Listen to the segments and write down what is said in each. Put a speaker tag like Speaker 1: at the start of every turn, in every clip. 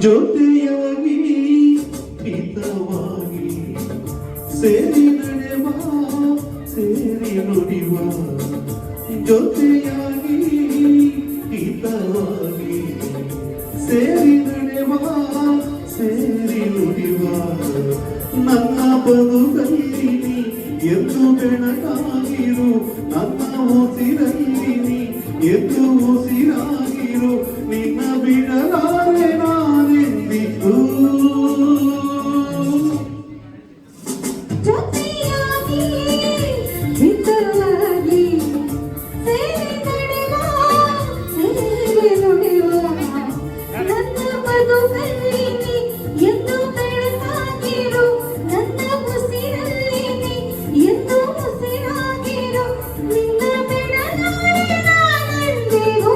Speaker 1: ಜೊತೆಯಾಗಿ ಹಿತವಾಗಿ ಸೇರಿ ನಡೆವ ಸೇರಿ ನುಡಿವ ಜೊತೆಯಾಗಿ ಹಿತವಾಗಿ ಸೇರಿ ನಡೆವ ಸೇರಿ ನುಡಿವ ನನ್ನ ಬದುಕಲ್ಲಿ ಎಂದು ಬೆಳಕಾಗಿರು ನನ್ನ ಉಸಿರಲ್ಲಿ ಎಂದು ಉಸಿರಾಗಿರು ನಿನ್ನ ಬಿಡಲಾರೆ ನಾನೆಂದಿದ್ದು
Speaker 2: ಜೊತೆಯಾಗಿ ಹಿತವಾಗಿ ಸೇರಿ ನಡೆವ ಸೇರಿ ನುಡಿವ ನನ್ನ ಬದುಕಲ್ಲಿ ಎಂದು ಬೆಳಕಾಗಿರು ನನ್ನ ಉಸಿರಲ್ಲಿ ಎಂದು ಉಸಿರಾಗಿರು ನಿನ್ನ ಬಿಡಲಾರೆ ನಾನೆಂದಿಗೂ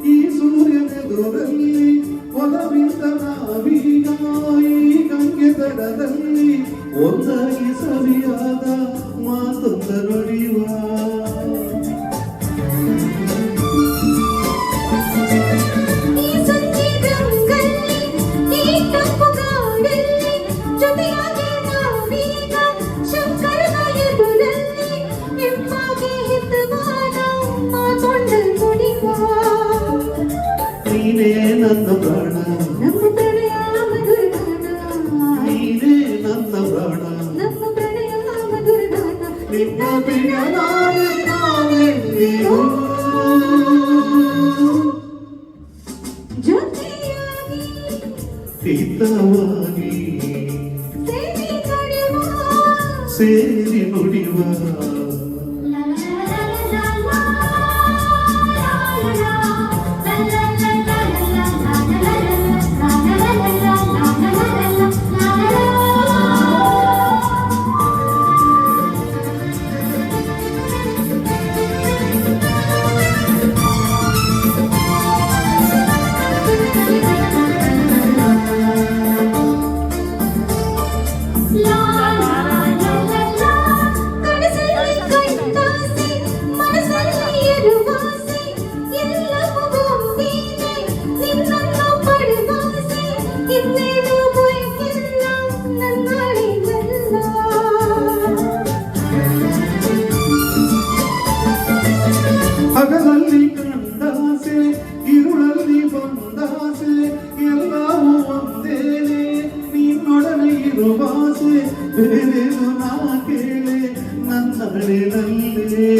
Speaker 1: ಈ ಸೂರ್ಯನೆದುರಲ್ಲಿ ಒಲವಿಂದ ನಾವೀಗ ಈ ಗಂಗೆ ದಡದಲ್ಲಿ ಒಂದಾಗಿ ಸರಿಯಾದ ಮಾತೊಂದ ನುಡಿಯುವ ನೀನೇ ನನ್ನ ಪ್ರಾಣ
Speaker 2: ನಮ್ಮ ಪ್ರಣಯ ಮಧುರಗಾನ
Speaker 1: ನೀನೇ ನನ್ನ ಪ್ರಾಣ
Speaker 2: ನಮ್ಮ ಪ್ರಣಯ ಮಧುರಗಾನ
Speaker 1: ನಿನ್ನ ಬಿಡಲಾರೆ ನಾನೆಂದಿಗೂ
Speaker 2: ಜೊತೆಯಾಗಿ
Speaker 1: ಹಿತವಾಗಿ
Speaker 2: ಸೇರಿ ನಡೆವ
Speaker 1: ಸೇರಿ ನುಡಿವ ಹಗಲಲ್ಲಿ ಕಂಡಾಸೆ ಇರುಳಲ್ಲಿ ಬಂದಾಸೆ ಎಲ್ಲವೂ ಒಂದೇನೆ ನೀನೊಡನೆ ಇರುವಾಸೆ ಬೇರೆದು ನಾ ಕೇಳೆ ನನ್ನ ನಡೆಯಲೇ